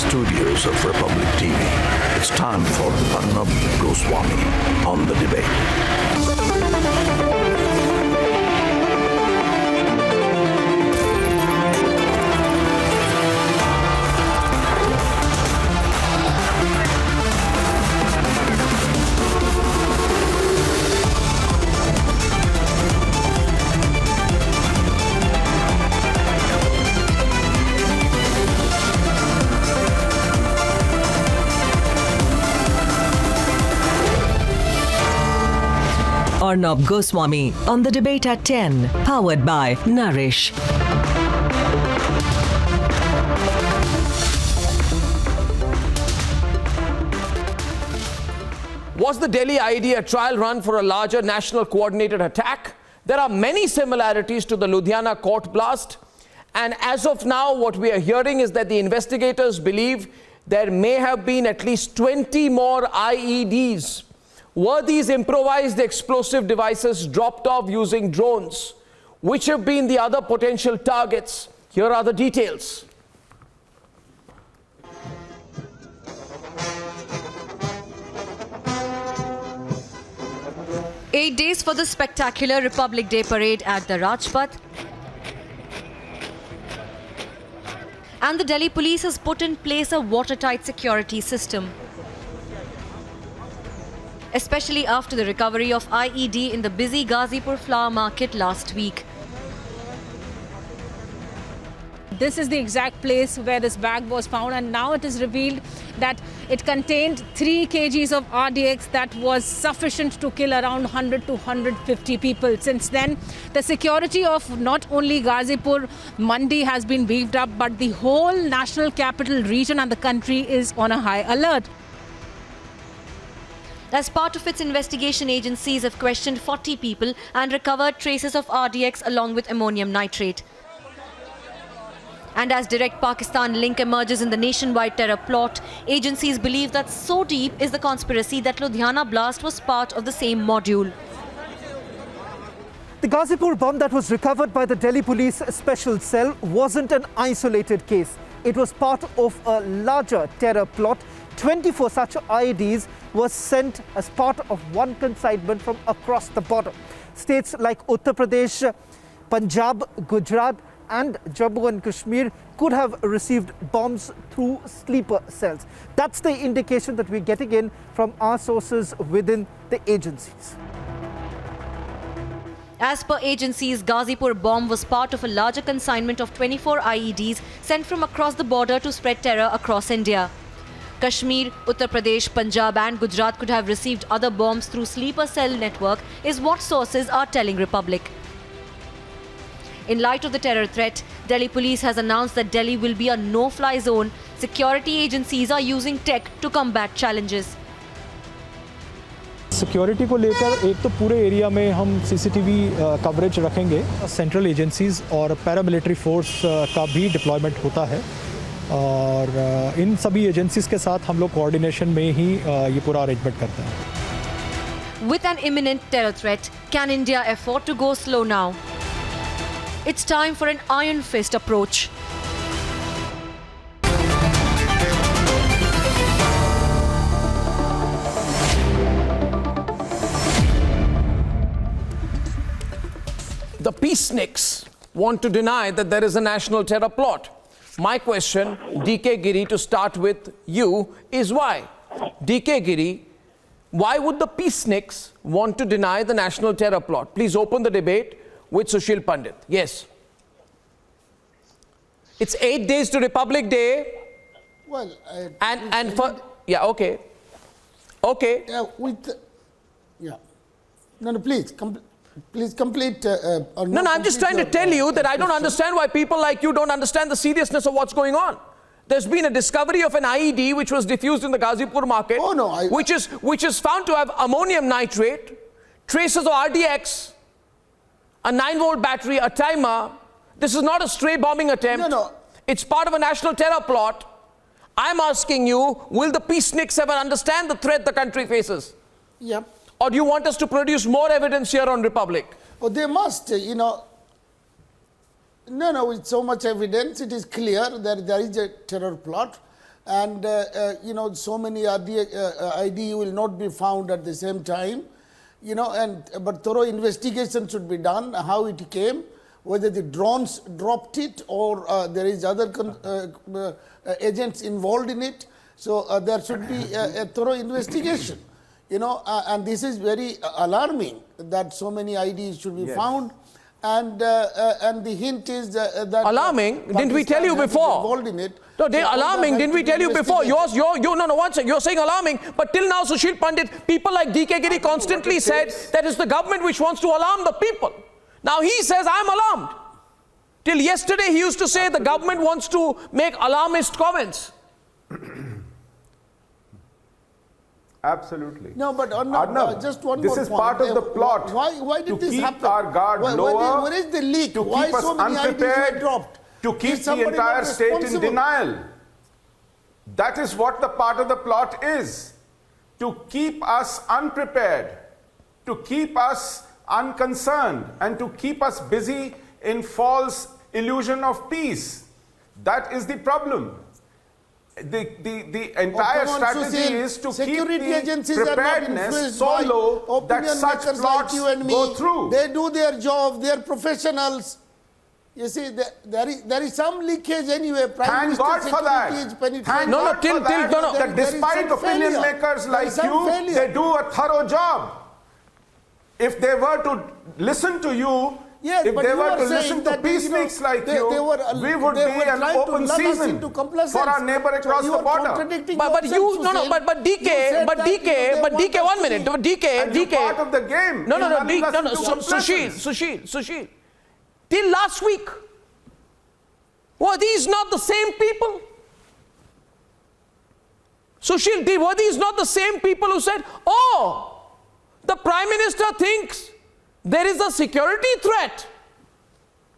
studios of Republic TV, it's time for Arnab Goswami on The Debate. Arnab Goswami on The Debate at 10, powered by Nourish. Was the Delhi IED a trial run for a larger national coordinated attack? There are many similarities to the Ludhiana court blast. And as of now, what we are hearing is that the investigators believe there may have been at least 20 more IEDs. Were these improvised explosive devices dropped off using drones? Which have been the other potential targets? Here are the details. Eight days for the spectacular Republic Day parade at the Rajpath. And the Delhi police has put in place a watertight security system, especially after the recovery of IED in the busy Ghazipur flower market last week. This is the exact place where this bag was found, and now it is revealed that it contained 3 kgs of RDX that was sufficient to kill around 100 to 150 people. Since then, the security of not only Ghazipur Mandi has been beefed up, but the whole national capital region and the country is on a high alert. As part of its investigation, agencies have questioned 40 people and recovered traces of RDX along with ammonium nitrate. And as direct Pakistan link emerges in the nationwide terror plot, agencies believe that so deep is the conspiracy that Ludhiana blast was part of the same module. The Ghazipur bomb that was recovered by the Delhi Police Special Cell wasn't an isolated case. It was part of a larger terror plot. 24 such IEDs were sent as part of one consignment from across the border. States like Uttar Pradesh, Punjab, Gujarat and Jammu and Kashmir could have received bombs through sleeper cells. That's the indication that we're getting in from our sources within the agencies. As per agencies, Ghazipur bomb was part of a larger consignment of 24 IEDs sent from across the border to spread terror across India. Kashmir, Uttar Pradesh, Punjab and Gujarat could have received other bombs through sleeper cell network, is what sources are telling Republic. In light of the terror threat, Delhi police has announced that Delhi will be a no-fly zone. Security agencies are using tech to combat challenges. Security को लेकर एक तो पूरे area में हम CCTV coverage रखेंगे. Central agencies और paramilitary force का भी डिप्लॉयमेंट होता है और इन सभी एजेंसीज के साथ हम लोग कोऑर्डिनेशन में ही ये पूरा अरेंजमेंट करते हैं. With an imminent terror threat, can India afford to go slow now? It's time for an iron fist approach. The peaceniks want to deny that there is a national terror plot. My question, DK Giri, to start with you, is why? DK Giri, why would the peaceniks want to deny the national terror plot? Please open the debate with Sushil Pandit. Yes. It's 8 days to Republic Day. Well, and for yeah, okay. Okay. No, please complete. No, I'm just trying to tell you that I don't understand why people like you don't understand the seriousness of what's going on. There's been a discovery of an IED which was diffused in the Ghazipur market, which is found to have ammonium nitrate, traces of RDX, a 9-volt battery, a timer. This is not a stray bombing attempt. No. It's part of a national terror plot. I'm asking you, will the peaceniks ever understand the threat the country faces? Yeah. Or do you want us to produce more evidence here on Republic? Oh, they must, No, with so much evidence, it is clear that there is a terror plot. and you know, so many ID will not be found at the same time, you know, but thorough investigation should be done, how it came, whether the drones dropped it or there is other agents involved in it. So there should be a thorough investigation, you know, and this is very alarming that so many IDs should be found. And the hint is that alarming. Didn't we tell you before? Involved in it. No, they alarming. Didn't we tell you before? One second. You're saying alarming, but till now, Sushil Pandit, people like DK Giri constantly said that it's the government which wants to alarm the people. Now he says, I'm alarmed. Till yesterday, he used to say the government wants to make alarmist comments. Absolutely. No, but Arnab, just one this more is point. part of the plot. Why did this happen? To keep our guard lower. Where is the leak? To Why keep us so many unprepared. IDs were dropped? To keep Is the somebody entire not state in responsible? denial. That is what the part of the plot is. To keep us unprepared. To keep us unconcerned. And to keep us busy in false illusion of peace. That is the problem. The entire strategy is to keep the preparedness so low that such plots go through. They do their job, they are professionals. You see, there is some leakage anyway. Thank God for that. Thank God for that despite opinion makers like you, they do a thorough job. If they were to listen to you, yes, if they were to listen to peaceniks like you, we would be an open season for our neighbor across the border. But DK, 1 minute. DK. Part of the game. No. Sushil. Till last week, were these not the same people? Sushil, were these not the same people who said, oh, the Prime Minister thinks there is a security threat?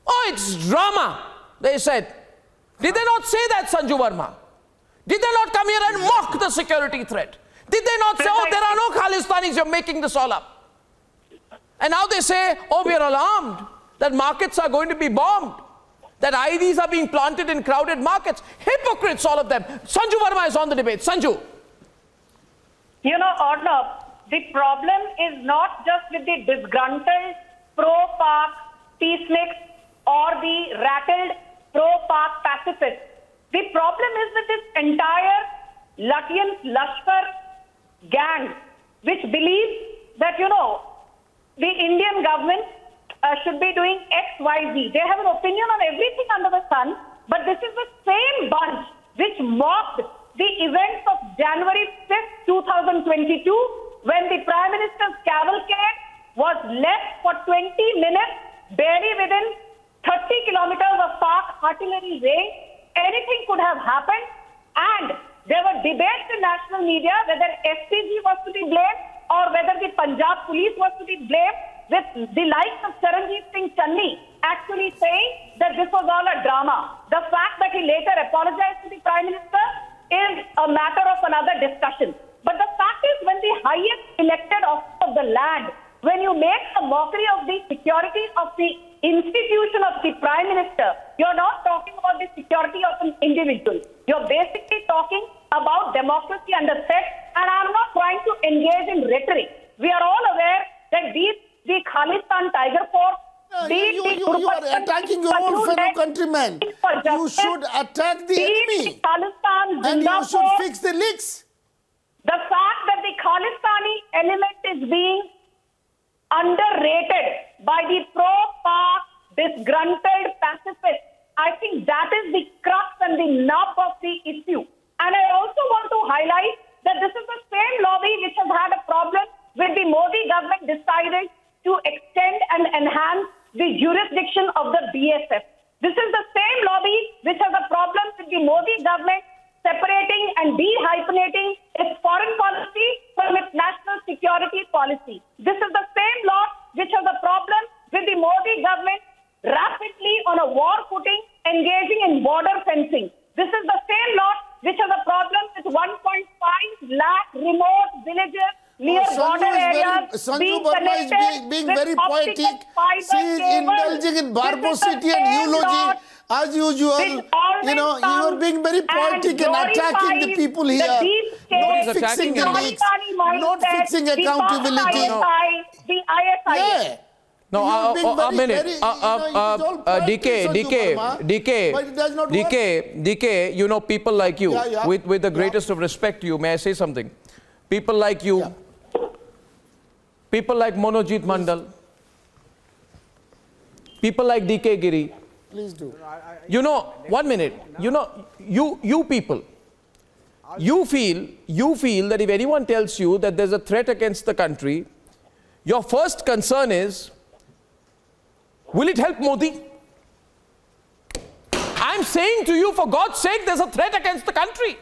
Oh, it's drama, they said. Did they not say that, Sanju Verma? Did they not come here and mock the security threat? Did they not say, oh, there are no Khalistanis, you're making this all up? And now they say, oh, we are alarmed that markets are going to be bombed, that IDs are being planted in crowded markets. Hypocrites, all of them. Sanju Verma is on the debate. Sanju. You know, Arnab, the problem is not just with the disgruntled pro-Pak peaceniks or the rattled pro-Pak pacifists. The problem is with this entire Lutyens Lashkar gang, which believes that, you know, the Indian government should be doing X, Y, Z. They have an opinion on everything under the sun, but this is the same bunch which mocked the events of January 5th, 2022, when the Prime Minister's cavalcade was left for 20 minutes, barely within 30 kilometers of Pak artillery range. Anything could have happened, and there were debates in national media whether SPG was to be blamed or whether the Punjab police was to be blamed, with the likes of Charanjit Singh Channi actually saying that this was all a drama. The fact that he later apologized to the Prime Minister is a matter of another discussion. But the fact is, when the highest elected officer of the land, when you make a mockery of the security of the institution of the Prime Minister, you're not talking about the security of an individual. You're basically talking about democracy under threat, and I'm not trying to engage in rhetoric. We are all aware that the Khalistan Tiger Force, you are attacking your own fellow countrymen. You should attack the enemy. And you should fix the leaks. The fact that the Khalistani element is being underrated by the pro-Pak disgruntled pacifists, I think that is the crux and the nub of the issue. And I also want to highlight that this is the same lobby which has had a problem with the Modi government decided to extend and enhance the jurisdiction of the BSF. This is the same lobby which has a problem with the Modi government separating and dehyphenating its foreign policy from its national security policy. This is the same lot which has a problem with the Modi government rapidly on a war footing engaging in border fencing. This is the same lot which has a problem with 1.5 lakh remote villages near border areas. Sanju Verma is being very poetic. She is indulging in barbosity and eulogy. As usual, which always you know, you are comes being very poetic and attacking the people the here. deep Not state, fixing the leaks, Pakistani not mindset, fixing accountability. the ISI. Yeah. No, You are being a very, minute. very, you know, it is all politics, but it does not work. DK, you know, people like you, Yeah. with the greatest of respect to you, may I say something? People like you, people like Monojit Mandal, people like DK Giri. Please do. You know, 1 minute. You know, you people, you feel that if anyone tells you that there's a threat against the country, your first concern is, will it help Modi? I'm saying to you, for God's sake, there's a threat against the country.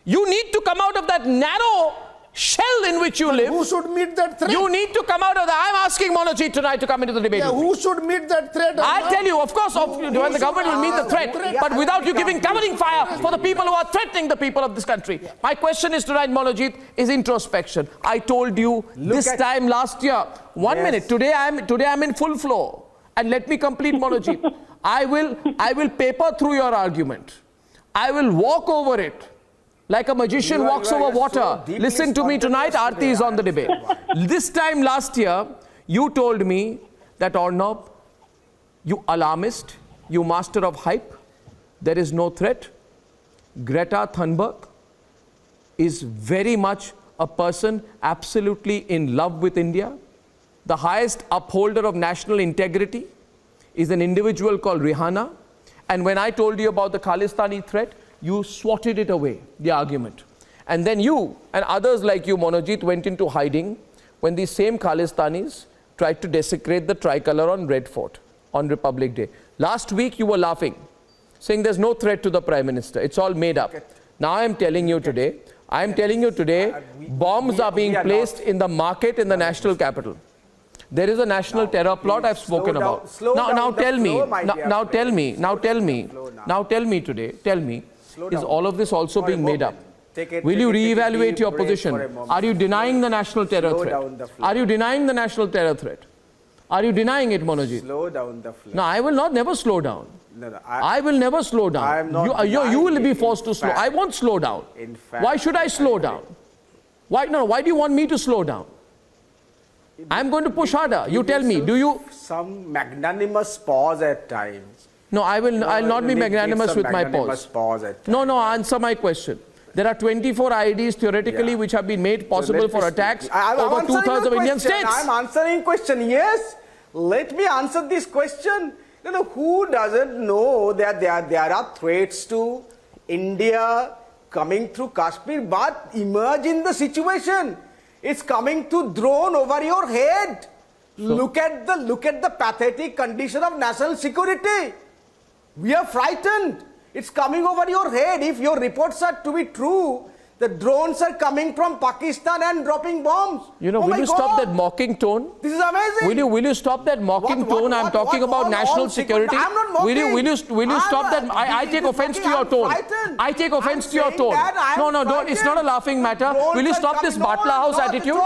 You need to come out of that narrow shell in which you live. Who should meet that threat? You need to come out of that. I'm asking Monojit tonight to come into the debate. Yeah, with me. who should meet that threat? I tell you, of course, when the government will meet the threat, but without you giving covering fire for the people who are threatening the people of this country. My question is tonight, Monojit, is introspection. I told you this time last year. 1 minute. Today I'm in full flow. And let me complete, Monojit. I will paper through your argument. I will walk over it. Like a magician walks over water. Listen to me tonight, Aarti is on the debate. This time last year, you told me that Arnab, you alarmist, you master of hype, there is no threat. Greta Thunberg is very much a person absolutely in love with India. The highest upholder of national integrity is an individual called Rihanna. And when I told you about the Khalistani threat, you swatted it away, the argument. And then you and others like you, Monojit, went into hiding when these same Khalistanis tried to desecrate the tricolour on Red Fort on Republic Day. Last week you were laughing, saying there's no threat to the Prime Minister. It's all made up. Now I'm telling you today, bombs are being placed in the market in the national capital. There is a national terror plot I've spoken about. Now tell me today, is all of this also being made up? Will you reevaluate your position? Are you denying the national terror threat? Are you denying the national terror threat? Are you denying it, Monojit? Slow down the flow. No, I will never slow down. No, I will never slow down. You will be forced to slow. I won't slow down. In fact, why should I slow down? Why do you want me to slow down? I'm going to push harder. You tell me, do you? Some magnanimous pause at times. No, I'll not be magnanimous with my pause. No, answer my question. There are 24 IEDs theoretically which have been made possible for attacks over 2/3 of Indian states. I'm answering question. Yes, let me answer this question. Who doesn't know that there are threats to India coming through Kashmir, but imagine the situation. It's coming to drone over your head. Look at the pathetic condition of national security. We are frightened. It's coming over your head. If your reports are to be true, the drones are coming from Pakistan and dropping bombs. Will you stop that mocking tone? This is amazing. Will you stop that mocking tone? I'm talking about national security. I'm not mocking. Will you stop that? I take offense to your tone. I take offense to your tone. No, don't. It's not a laughing matter. Will you stop this Batla House attitude?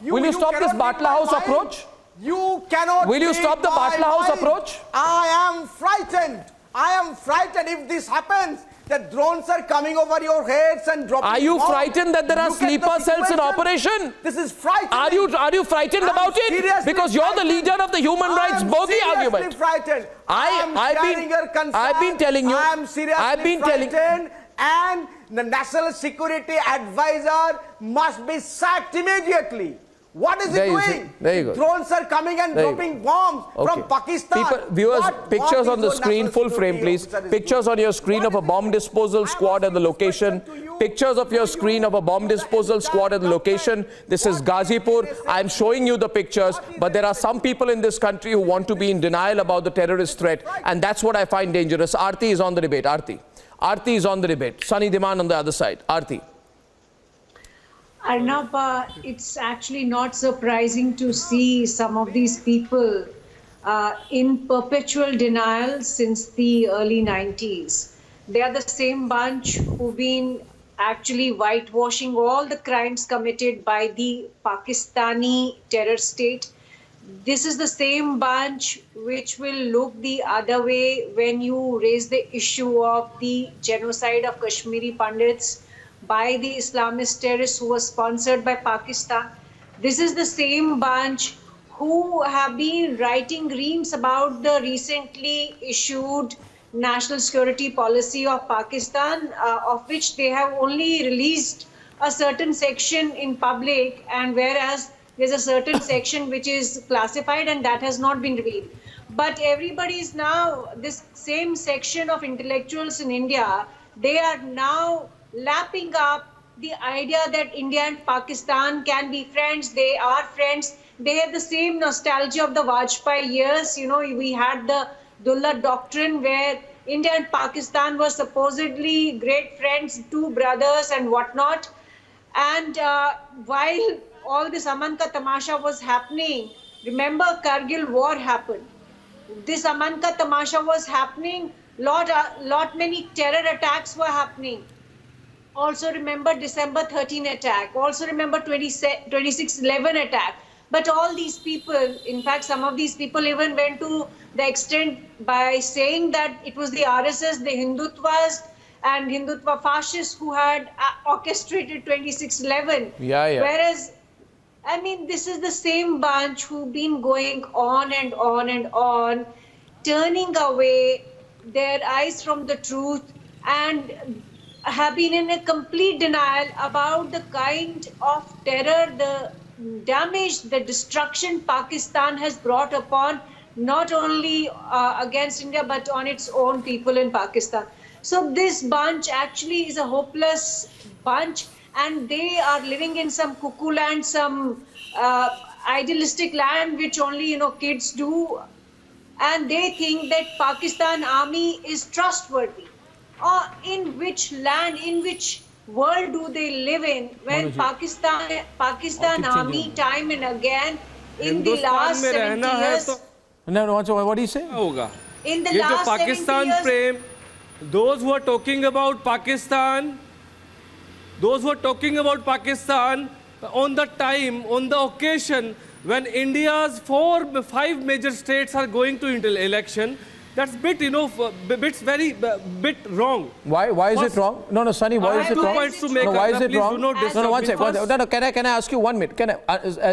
Will you stop this Batla House approach? You cannot. Will you stop the Batla House approach? I am frightened. I am frightened if this happens. That drones are coming over your heads and dropping. Are you bombs. frightened that there are sleeper cells in operation? This is frightening. Are you frightened about it? Because you're the leader of the human rights body argument. Frightened. I've been telling you. I am seriously frightened, and the national security advisor must be sacked immediately. What is he doing? There you go. Drones are coming and dropping bombs from Pakistan. Viewers, pictures on the screen, full frame please. Pictures on your screen of a bomb disposal squad at the location. Pictures of your screen of a bomb disposal squad at the location. This is Ghazipur. I'm showing you the pictures, but there are some people in this country who want to be in denial about the terrorist threat, and that's what I find dangerous. Aarti is on the debate. Aarti is on the debate. Sunny Dhiman on the other side. Aarti. Arnab, it's actually not surprising to see some of these people in perpetual denial since the early 90s. They are the same bunch who've been actually whitewashing all the crimes committed by the Pakistani terror state. this is the same bunch which will look the other way when you raise the issue of the genocide of Kashmiri Pandits by the Islamist terrorists who were sponsored by Pakistan. This is the same bunch who have been writing reams about the recently issued national security policy of Pakistan, of which they have only released a certain section in public, and whereas there's a certain section which is classified and that has not been revealed. But everybody is now, this same section of intellectuals in India, they are now lapping up the idea that India and Pakistan can be friends. They are friends. They have the same nostalgia of the Vajpayee years. You know, we had the Dullah Doctrine where India and Pakistan were supposedly great friends, two brothers and whatnot. And while all this Aman Ka Tamasha was happening, remember Kargil war happened. This Aman Ka Tamasha was happening, lot many terror attacks were happening. Also remember December 13 attack, also remember 26/11 attack. But all these people, in fact, some of these people even went to the extent by saying that it was the RSS, the Hindutwas and Hindutva fascists who had orchestrated 26/11. Yeah. Whereas, I mean, this is the same bunch who've been going on and on and on, turning away their eyes from the truth and have been in a complete denial about the kind of terror, the damage, the destruction Pakistan has brought upon not only against India but on its own people in Pakistan. So this bunch actually is a hopeless bunch, and they are living in some cuckoo land, some idealistic land which only kids do, and they think that Pakistan army is trustworthy. In which land, in which world do they live in when Pakistan army time and again in the last 70 years? No, what do you say? In the last 70 years, those who are talking about Pakistan, on the occasion when India's 5 major states are going to election, that's bit wrong. Why is it wrong? No, Sunny, why is it wrong? Points to make. No, why is it wrong? No, one second. No, can I ask you 1 minute?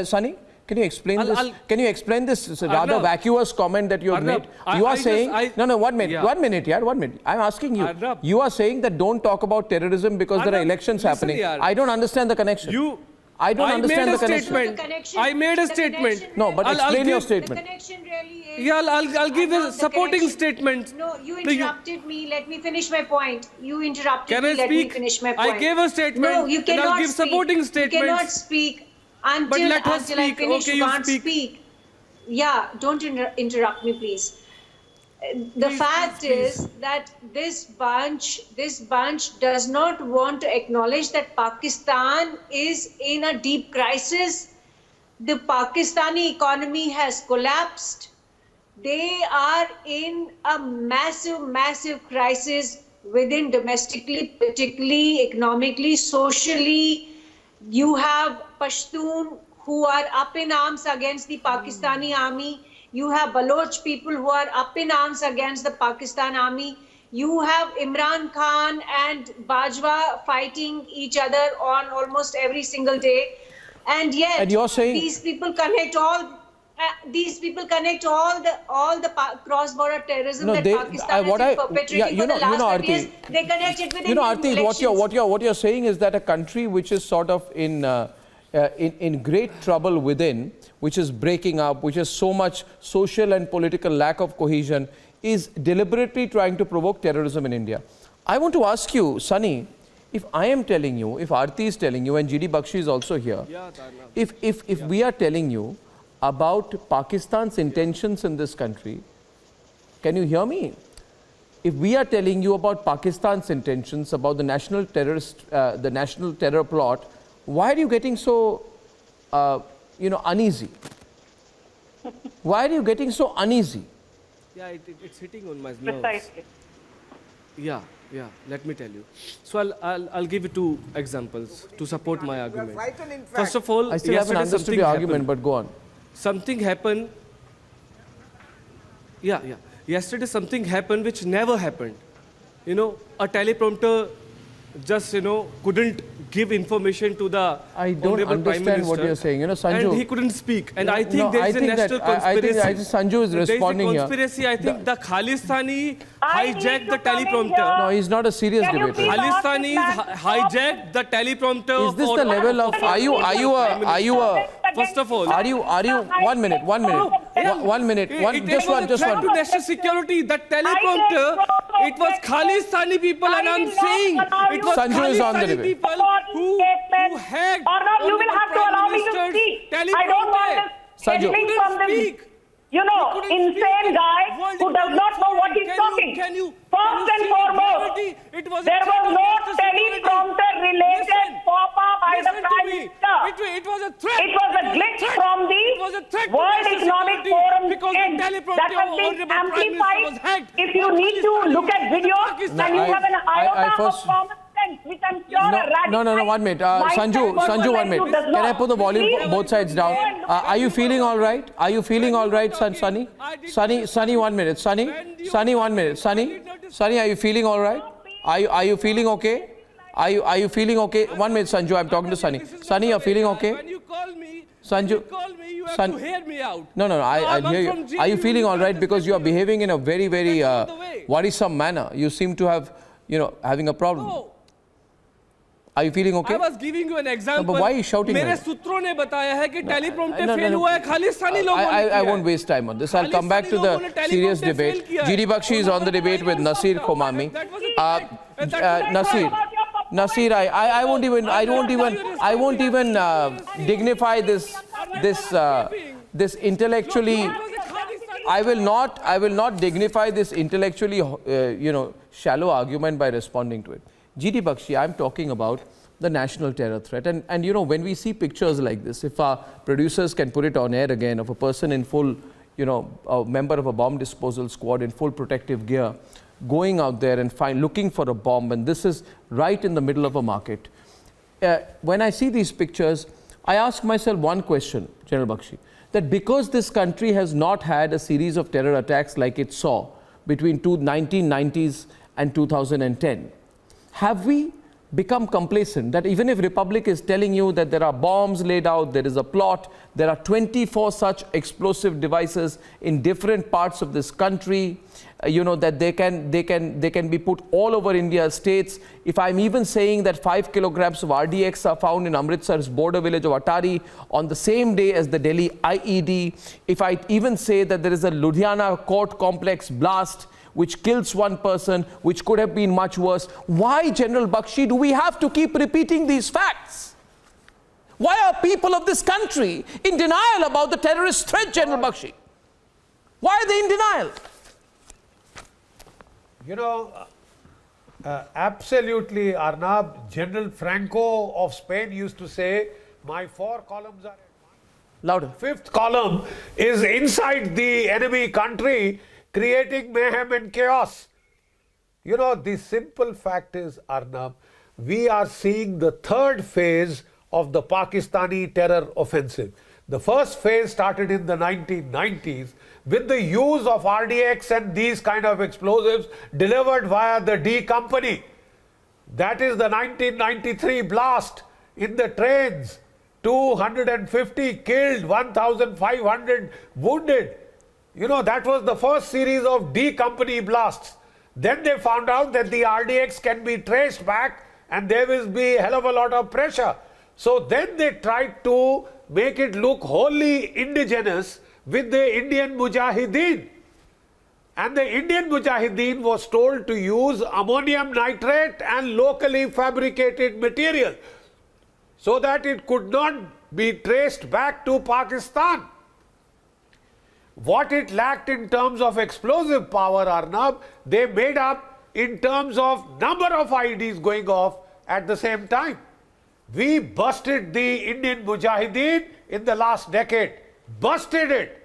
Sunny, can you explain this? Can you explain this rather vacuous comment that you have made? You are saying, 1 minute. 1 minute, yeah, 1 minute. I'm asking you. You are saying that don't talk about terrorism because there are elections happening. I don't understand the connection. I don't understand the connection. I made a statement. No, but explain your statement. The connection really is. Yeah, I'll give a supporting statement. No, you interrupted me. Let me finish my point. You interrupted me. Let me finish my point. I gave a statement. No, you cannot and I'll give supporting statements. You cannot speak until I finish. You can't speak. Yeah, don't interrupt me, please. The fact is that this bunch does not want to acknowledge that Pakistan is in a deep crisis. The Pakistani economy has collapsed. They are in a massive crisis within domestically, politically, economically, socially. You have Pashtun who are up in arms against the Pakistani army. You have Baloch people who are up in arms against the Pakistan army. You have Imran Khan and Bajwa fighting each other on almost every single day. And yet, you're saying these people connect all the cross-border terrorism that Pakistan has been perpetrating for the last 10 years. They connect it with Aarti, what you're saying is that a country which is sort of in great trouble within, which is breaking up, which has so much social and political lack of cohesion, is deliberately trying to provoke terrorism in India. I want to ask you, Sunny, if I am telling you, if Aarti is telling you, and GD Bakshi is also here, if we are telling you about Pakistan's intentions in this country, can you hear me? If we are telling you about Pakistan's intentions, about the national terror plot, why are you getting so, uneasy? Why are you getting so uneasy? Yeah, it's hitting on my nerves. Precisely. Yeah, let me tell you. So I'll give you 2 examples to support my argument. First of all, I still haven't understood your argument, but go on. something happened. Yesterday something happened which never happened. You know, a teleprompter just, couldn't give information to the I don't Honorable Prime understand Minister. what you're saying. Sanju. And he couldn't speak. And I think No, there I is a think national that- conspiracy. I think Sanju is responding here. There is a conspiracy. I think the Khalistani I need hijacked the to come in teleprompter. here. No, he's not a serious Can you debater. please ask Khalistanis this man to hijacked the teleprompter. Is this for- the level of? Are you a? First of all, Are you? 1 minute. 1 minute. 1 minute. Just one. Just one. To national security. The teleprompter. It was Khalistani people, and I'm saying it was Sanju is on the Khalistani debate. people who hacked. Arnab, you will have to allow me to speak. I don't want this Sanju. getting from this, insane guy who does not know what he's talking. First and foremost, there was no teleprompter related FOPA by the Prime Minister. It was a threat. It was a glitch from the World Economic Forum end that has been amplified. If you need to look at videos, then you have an iota of common sense, which I'm sure a radical No, 1 minute. Sanju, 1 minute. Can I put the volume both sides down? Are you feeling all right? Are you feeling all right, Sunny? Sunny, 1 minute. Sunny, 1 minute. Sunny, are you feeling all right? Are you feeling okay? Are you feeling okay? 1 minute, Sanju. I'm talking to Sunny. Sunny, you're feeling okay? When you call me, Sanju, you have to hear me out. No, I'll hear you. Are you feeling all right? Because you are behaving in a very, very worrisome manner. You seem to have, having a problem. No. Are you feeling okay? I was giving you an example. No, but why are you shouting मेरे like that? सूत्रों ने बताया है कि teleprompter fail हुआ है खालिस्तानी लोगों ने किया I है. won't waste time on this. I'll come back to the serious debate. GD Bakshi is on the debate with Nasir Khomami. Nasir, I won't even dignify this intellectually. I will not dignify this intellectually, shallow argument by responding to it. GD Bakshi, I'm talking about the national terror threat. And when we see pictures like this, if our producers can put it on air again, of a person in full, a member of a bomb disposal squad in full protective gear, going out there and looking for a bomb, and this is right in the middle of a market. When I see these pictures, I ask myself one question, General Bakshi, that because this country has not had a series of terror attacks like it saw between 1990s and 2010, have we become complacent that even if Republic is telling you that there are bombs laid out, there is a plot, there are 24 such explosive devices in different parts of this country, that they can be put all over India's states. If I'm even saying that 5 kilograms of RDX are found in Amritsar's border village of Atari on the same day as the Delhi IED, if I even say that there is a Ludhiana court complex blast which kills one person, which could have been much worse. Why, General Bakshi, do we have to keep repeating these facts? Why are people of this country in denial about the terrorist threat, General Bakshi? Why are they in denial? Absolutely, Arnab. General Franco of Spain used to say, my 4 columns are... Louder. 5th column is inside the enemy country, creating mayhem and chaos. The simple fact is, Arnab, we are seeing the 3rd phase of the Pakistani terror offensive. The first phase started in the 1990s with the use of RDX and these kind of explosives delivered via the D Company. That is the 1993 blast in the trains. 250 killed, 1,500 wounded. That was the first series of D Company blasts. Then they found out that the RDX can be traced back and there will be a hell of a lot of pressure. So then they tried to make it look wholly indigenous with the Indian Mujahideen. And the Indian Mujahideen was told to use ammonium nitrate and locally fabricated material so that it could not be traced back to Pakistan. What it lacked in terms of explosive power, Arnab, they made up in terms of number of IEDs going off at the same time. We busted the Indian Mujahideen in the last decade. Busted it.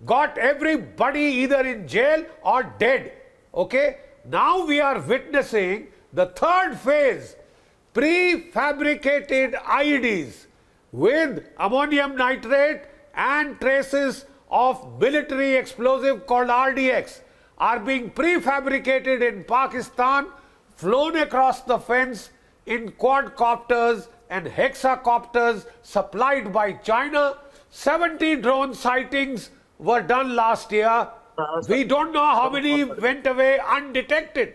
Got everybody either in jail or dead. Okay? Now we are witnessing the 3rd phase. Prefabricated IEDs with ammonium nitrate and traces of military explosive called RDX are being prefabricated in Pakistan, flown across the fence in quadcopters and hexacopters supplied by China. 70 drone sightings were done last year. We don't know how many went away undetected.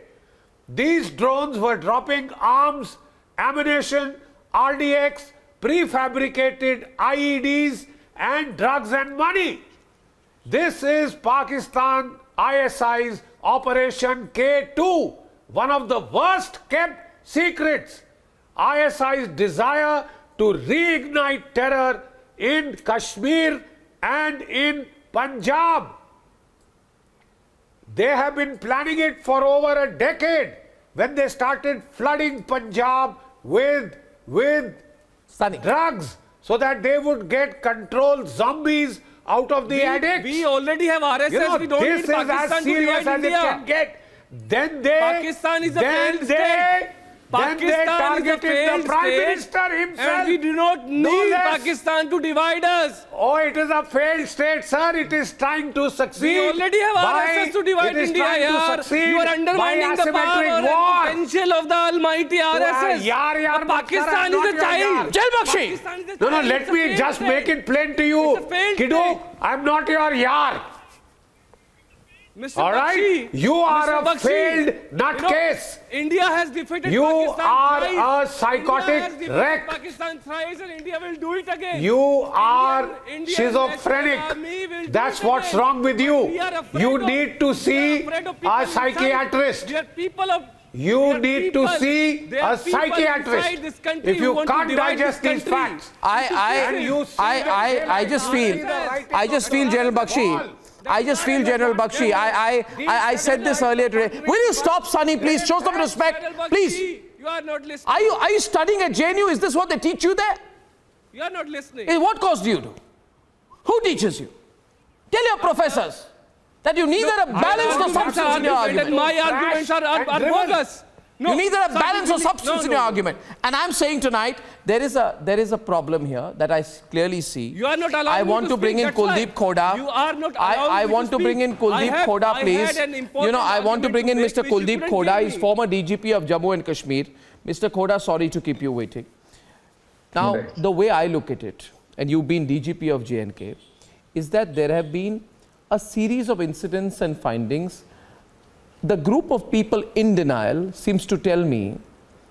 These drones were dropping arms, ammunition, RDX, prefabricated IEDs and drugs and money. This is Pakistan ISI's Operation K2, one of the worst kept secrets. ISI's desire to reignite terror in Kashmir and in Punjab. They have been planning it for over a decade when they started flooding Punjab with drugs so that they would get controlled zombies out of the addicts. We already have RSS. You know, we don't this need is Pakistan as serious to divide as India. it can get. Then they, Pakistan is a failed state. Then they Pakistan is a targeted failed the Prime state, Minister himself. and we do not No need less. Pakistan to divide us. Oh, it is a failed state, sir. It is trying to succeed. We already have RSS to divide it is India. trying to yaar. succeed You are by undermining the power asymmetric and war. potential of the almighty RSS. Yaar, Pakistan not is a your child. yaar. Pakistan is a No, child. let It's a me failed just state. make it plain to you. It's a failed Kiddo, state. I'm not your yar. Mr. All right? Bakshi, You are Mr. a Bakshi, failed you know, nutcase. India has defeated You Pakistan are thrice. a psychotic India has defeated wreck. Pakistan thrice and India will do it again. You are Indian schizophrenic. National Army will do That's it what's again. wrong with you. We are afraid You of- need to we are see afraid of people a inside. psychiatrist. We are people of You we are need people. to see There are a people psychiatrist. inside this country If who you want to can't divide digest this these country. facts, I just feel, General Bakshi, I just feel, General Bakshi, I said this earlier today. Will you stop, Sonny, please? Show some respect, please. You are not listening. Are you studying at JNU? Is this what they teach you there? You are not listening. What course do you do? Who teaches you? Tell your professors that you neither a balance nor substance in your argument. My arguments are bogus. No, you neither a balance or scientifically- substance in your argument. And I'm saying tonight, there is a problem here that I clearly see. You are not allowing I me want to bring speak, in that's why. Kuldeep Khoda. You are not I allowing me want to bring in speak. Kuldeep I Khoda, had please. an important You know, I want to bring in argument Mr. to make, which you Kuldeep couldn't Khoda. give He's me. former DGP of Jammu and Kashmir. Mr. Khoda, sorry to keep you waiting. Now, the way I look at it, and you've been DGP of J&K, is that there have been a series of incidents and findings. The group of people in denial seems to tell me,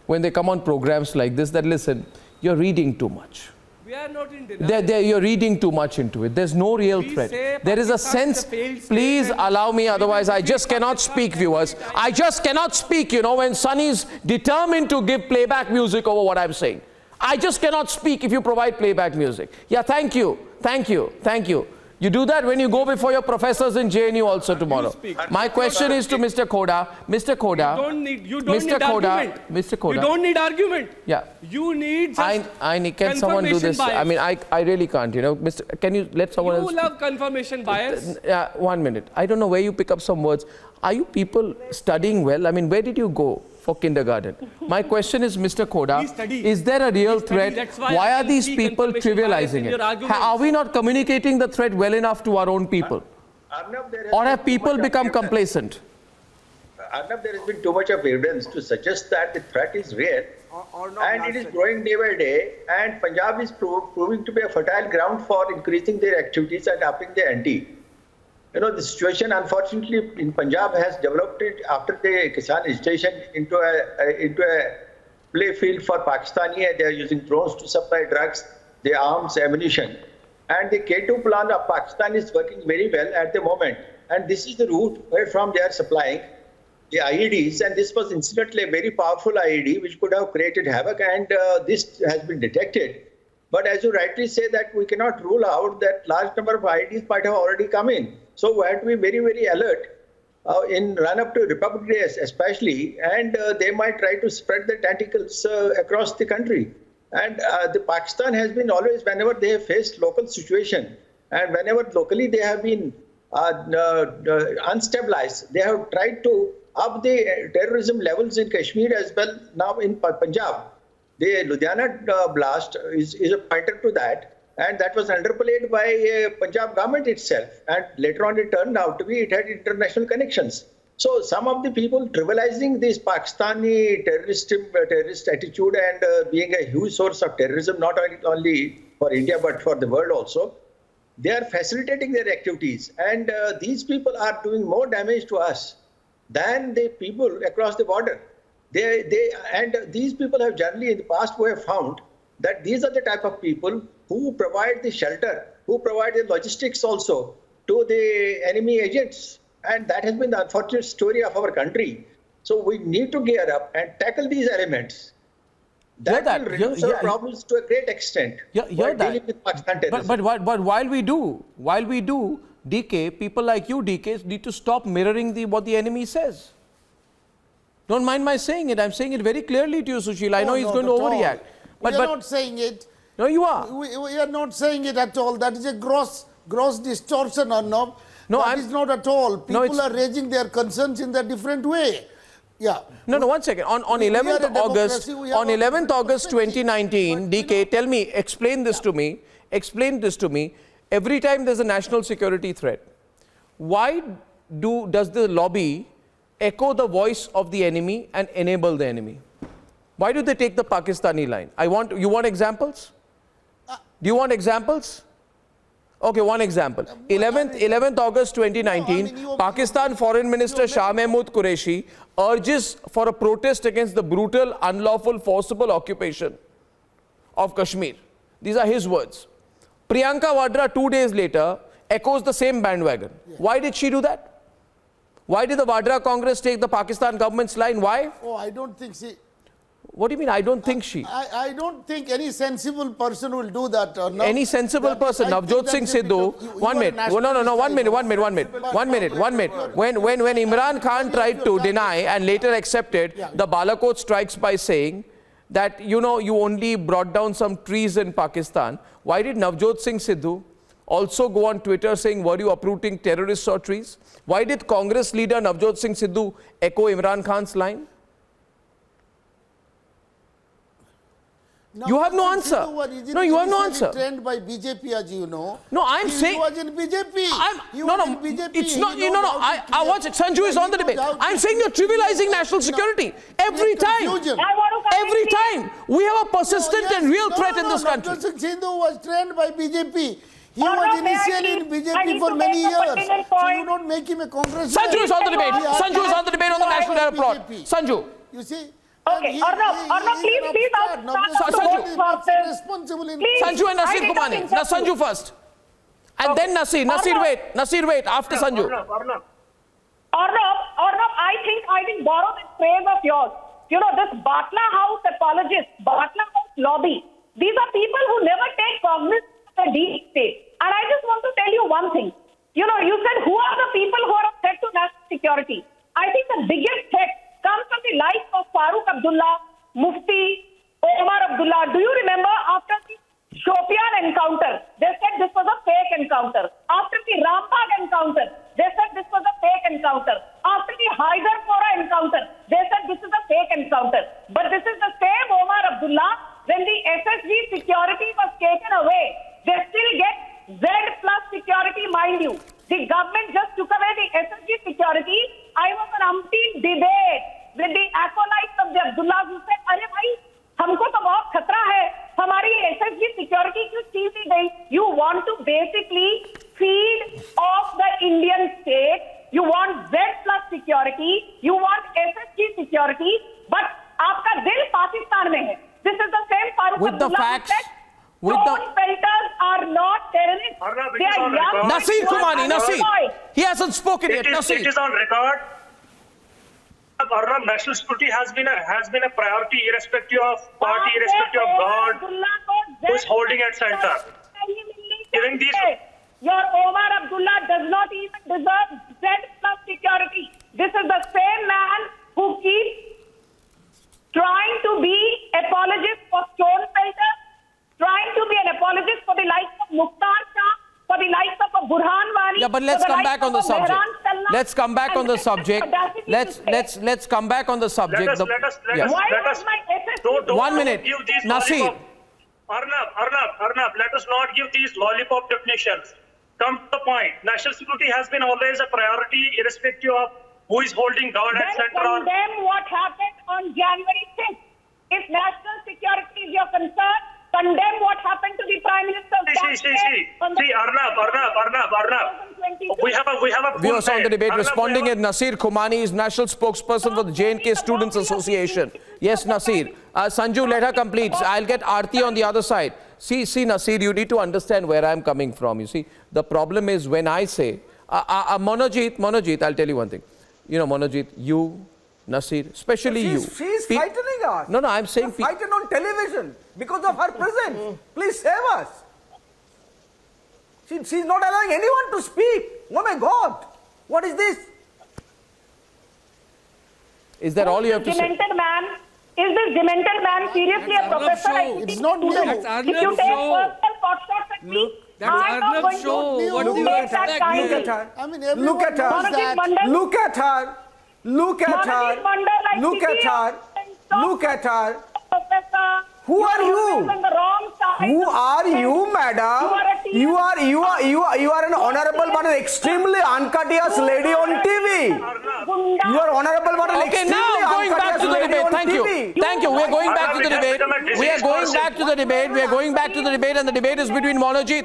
when they come on programs like this, that listen, you're reading too much. We are not in denial. You're reading too much into it. There's no real We threat. say There is a Pakistan is sense, a failed state please and allow me, otherwise I just cannot Pakistan speak, viewers. I just cannot speak, you know, when Sonny's determined to give playback music over what I'm saying. I just cannot speak if you provide playback music. Yeah, thank you, thank you, thank you. You do that when you go before your professors in JNU also tomorrow. My question is to Mr. Khoda. Mr. Khoda. You don't need argument. Mr. Khoda. You don't need argument. Yeah. You need just can someone do confirmation this? bias. I mean, I really can't, you know. Can you let someone else? You love confirmation bias. Yeah, 1 minute. I don't know where you pick up some words. Are you people studying well? I mean, where did you go for kindergarten? My question is, Mr. Khoda, is there a real threat? That's why Why I are can these see people confirmation bias trivializing in it? your arguments. Are we not communicating the threat well enough to our own people? Or have people become complacent? Arnab, there has been too much of evidence to suggest that the threat is real and it is growing day by day, and Punjab is proving to be a fertile ground for increasing their activities and upping the ante. You know, the situation unfortunately in Punjab has developed it after the Kisan agitation into a play field for Pakistani, and they are using drones to supply drugs, the arms, ammunition. And the K2 plan of Pakistan is working very well at the moment. And this is the route where from they are supplying the IEDs. And this was incidentally a very powerful IED which could have created havoc. And this has been detected. But as you rightly say, that we cannot rule out that large number of IEDs might have already come in. So we have to be very, very alert in run-up to Republic Day especially. And they might try to spread the tentacles across the country. And the Pakistan has been always, whenever they have faced local situation, and whenever locally they have been unstabilized, they have tried to up the terrorism levels in Kashmir as well now in Punjab. The Ludhiana blast is a pointer to that. and that was underplayed by Punjab government itself. And later on, it turned out to be it had international connections. So some of the people trivializing this Pakistani terrorist attitude and being a huge source of terrorism, not only for India but for the world also, they are facilitating their activities. And these people are doing more damage to us than the people across the border. And these people have generally in the past we have found that these are the type of people who provide the shelter, who provide the logistics also to the enemy agents. And that has been the unfortunate story of our country. So we need to gear up and tackle these elements. That will reduce our problems to a great extent. While dealing with Pakistan terrorism. But while we do, DK, people like you, DK, need to stop mirroring what the enemy says. Don't mind my saying it. I'm saying it very clearly to you, Sushil. I know he's going to overreact. We are not saying it. No, you are. We are not saying it at all. That is a gross distortion, Arnab. No, that is not at all. People are raising their concerns in a different way. Yeah. No, 1 second. On 11th August 2019, DK, tell me, explain this to me. Explain this to me. Every time there's a national security threat, why does the lobby echo the voice of the enemy and enable the enemy? Why do they take the Pakistani line? You want examples? Do you want examples? Okay, one example. 11th August 2019, Pakistan Foreign Minister Shah Mahmood Qureshi urges for a protest against the brutal, unlawful, forcible occupation of Kashmir. These are his words. Priyanka Vadra 2 days later echoes the same bandwagon. Why did she do that? Why did the Vadra Congress take the Pakistan government's line? Why? Oh, I don't think she... What do you mean, I don't think she? I don't think any sensible person will do that. Any sensible person, Navjot Singh Sidhu, 1 minute. No, 1 minute. When Imran Khan tried to deny and later accepted the Balakot strikes by saying that, you only brought down some trees in Pakistan, why did Navjot Singh Sidhu also go on Twitter saying, were you uprooting terrorists or trees? Why did Congress leader Navjot Singh Sidhu echo Imran Khan's line? You have no answer. No, you have no answer. Trained by BJP, as you know. No, I'm saying. He was in BJP. It's not. I watch it. Sanju is on the debate. I'm saying you're trivializing national security every time. Every time we have a persistent and real threat in this country. Navjot Singh Sidhu was trained by BJP. He was initially in BJP for many years. So you don't make him a Congress. Sanju is on the debate. Sanju is on the debate on the national terror plot. Sanju. You see. Okay, Arnab, please, Sanju and Nasir Kumani. Now Sanju first. And then Nasir. Nasir, wait. After Sanju. Arnab, I think borrow this phrase of yours. This Batla House apologists, Batla House lobby. These are people who never take cognizance of the deep state. And I just want to tell you one thing. You said who are the people who are a threat to national security? I think the biggest threat comes from the likes of Farooq Abdullah, Mufti, Omar Abdullah. Do you remember after the Shopian encounter, they said this was a fake encounter. After the Rambagh encounter, they said this was a fake encounter. After the Haidarpora encounter, they said this is a fake encounter. But this is the same Omar Abdullah, when the SSG security was taken away, they still get Z plus security, mind you. The government just took away the SSG security. I was on umpteen debate with the acolytes of the Abdullah who said, "Arey bhai, हमको तो बहुत खतरा है, हमारी SSG security क्यों छीन ली गई?" You want to basically feed off the Indian state. You want Z plus security. You want SSG security. But आपका दिल पाकिस्तान में है. This is the same Farooq Abdullah who said, drone pelters are not terrorists. They are young. Nasir Kumani, Nasir. He hasn't spoken yet. Nasir. It is on record. Arnab, national security has been a priority, irrespective of party, irrespective of God, who is holding at center. Giving these. Your Omar Abdullah does not even deserve Z plus security. This is the same man who keeps trying to be apologist for stone pelters, trying to be an apologist for the likes of Mukhtar Shah, for the likes of a Burhan Wani. Yeah, but let's come back on the subject. Let's come back on the subject. Let's come back on the subject. Let us. 1 minute. Nasir. Arnab, Arnab, let us not give these lollipop definitions. Come to the point. National security has been always a priority, irrespective of who is holding God at center. Condemn what happened on January 6th. If national security is your concern, condemn what happened to the Prime Minister. See, Arnab. We have a Viewers on the debate responding is Nasir Khumani, is national spokesperson for the J&K Students Association. Yes, Nasir. Sanju, let her complete. I'll get Aarti on the other side. See, Nasir, you need to understand where I'm coming from. You see, the problem is when I say, Monojit, I'll tell you one thing. You know, Monojit, you, Nasir, especially you. She's frightening us. No, I'm saying... Frightened on television because of her presence. Please save us. She's not allowing anyone to speak. Oh my God. What is this? Is that all you have to say? Demented man. Is this demented man seriously a professor? It's not new. If you take personal pot shots at me, I'm not going to take that kind. Look at her. I mean, Look at her. Look at her. Look at her. Look at her. Look at her. Who are you? Who are you, madam? You are an honorable but an extremely uncourteous lady on TV. You are honorable but an Okay, now going back to the debate. Thank you. We are going back to the debate. We are going back to the debate. We are going back to the debate, and the debate is between Monojit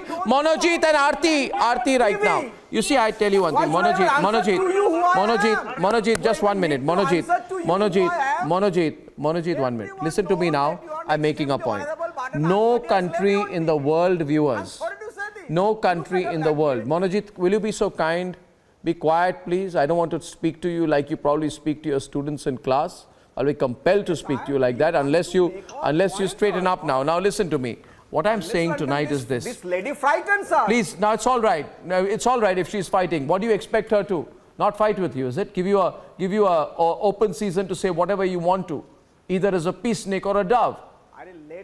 and Aarti. Aarti right now. You see, I tell you one thing. Monojit, just 1 minute. Monojit, 1 minute. Listen to me now. I'm making a point. No country in the world, viewers. No country in the world. Monojit, will you be so kind? Be quiet, please. I don't want to speak to you like you probably speak to your students in class. I'll be compelled to speak to you like that unless you straighten up now. Now listen to me. What I'm saying tonight is this. This lady frightens us. Please, now it's all right. Now it's all right if she's fighting. What do you expect her to? Not fight with you, is it? Give you a open season to say whatever you want to, either as a peace snake or a dove.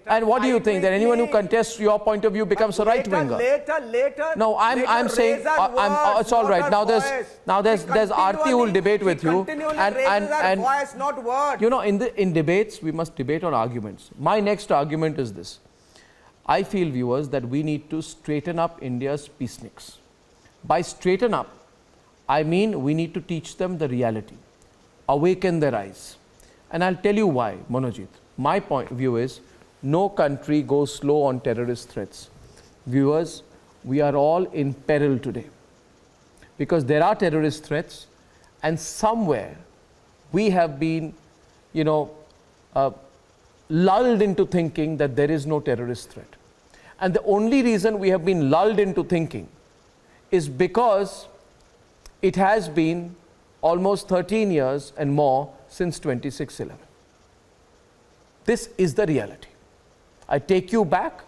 And what do you think, that anyone who contests your point of view becomes a right winger? Later. No, I'm saying it's all right. Now there's Aarti who will debate with you, and you know, in debates we must debate on arguments. My next argument is this. I feel, viewers, that we need to straighten up India's peaceniks. By straighten up, I mean we need to teach them the reality, awaken their eyes. And I'll tell you why, Monojit. My point of view is, no country goes slow on terrorist threats. Viewers, we are all in peril today because there are terrorist threats, and somewhere we have been, lulled into thinking that there is no terrorist threat. And the only reason we have been lulled into thinking is because it has been almost 13 years and more since 26/11. This is the reality. I take you back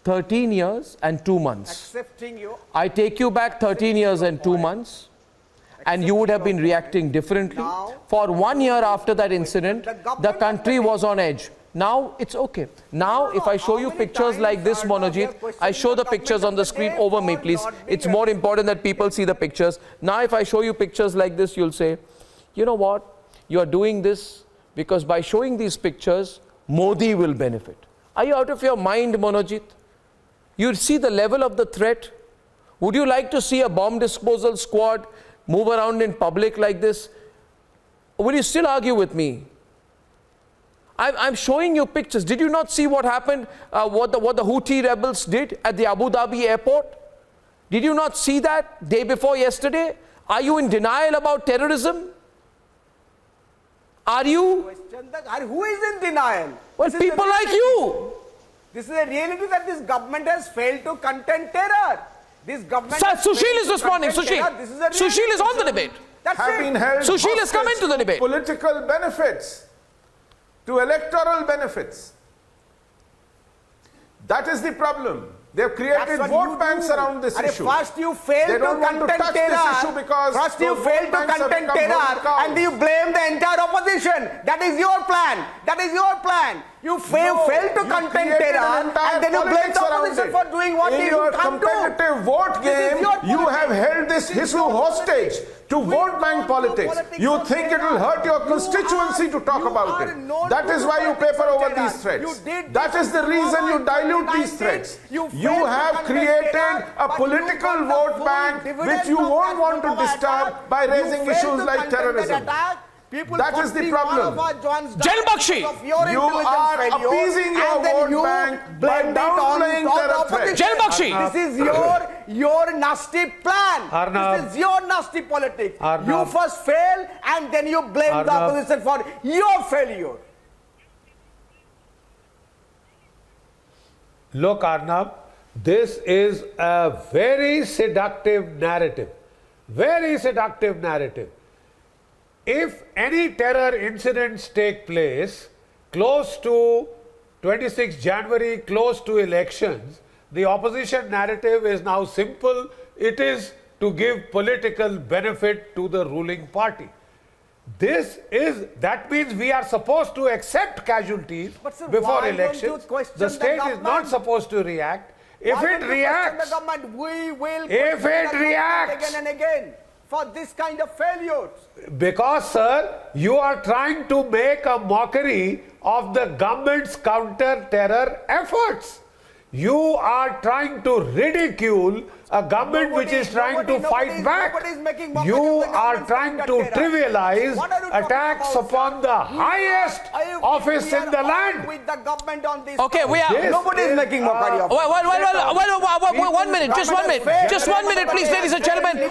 13 years and 2 months. Accepting you. I take you back 13 years and 2 months, and you would have been reacting differently. For 1 year after that incident, the country was on edge. Now it's okay. Now if I show you pictures like this, Monojit, I show the pictures on the screen over me, please. It's more important that people see the pictures. Now if I show you pictures like this, you'll say, you know what? You are doing this because by showing these pictures, Modi will benefit. Are you out of your mind, Monojit? You see the level of the threat. Would you like to see a bomb disposal squad move around in public like this? Will you still argue with me? I'm showing you pictures. Did you not see what happened, what the Houthi rebels did at the Abu Dhabi airport? Did you not see that day before yesterday? Are you in denial about terrorism? Are you? Who is in denial? Well, people like you. This is a reality that this government has failed to contain terror. This government. Sushil is responding. Sushil is on the debate. Have been held Sushil has come into the debate. Political benefits, to electoral benefits. That is the problem. They have created vote banks around this issue. First you failed to contain terror. First you failed to contain terror, and you blame the entire opposition. That is your plan. That is your plan. You failed to contain terror, and then you blame the opposition for doing what you can't do. In your competitive vote game, you have held this Hindu hostage to vote bank politics. You think it will hurt your constituency to talk about it. That is why you paper over these threats. That is the reason you dilute these threats. You have created a political vote bank which you won't want to disturb by raising issues like terrorism. That is the problem. Jail Bakshi! You are appeasing your vote bank by downplaying terror threats. Jail Bakshi! This is your nasty plan. This is your nasty politics. You first fail and then you blame the opposition for your failure. Look, Arnab, this is a very seductive narrative. Very seductive narrative. If any terror incidents take place close to 26 January, close to elections, the opposition narrative is now simple. It is to give political benefit to the ruling party. That means we are supposed to accept casualties before elections. The state is not supposed to react. If it reacts, again and again for this kind of failures. Because, sir, you are trying to make a mockery of the government's counter-terror efforts. You are trying to ridicule a government which is trying to fight back. You are trying to trivialize attacks upon the highest office in the land. Okay, we are. Nobody is making mockery of it. Well, 1 minute, just 1 minute. Just 1 minute, please, ladies and gentlemen.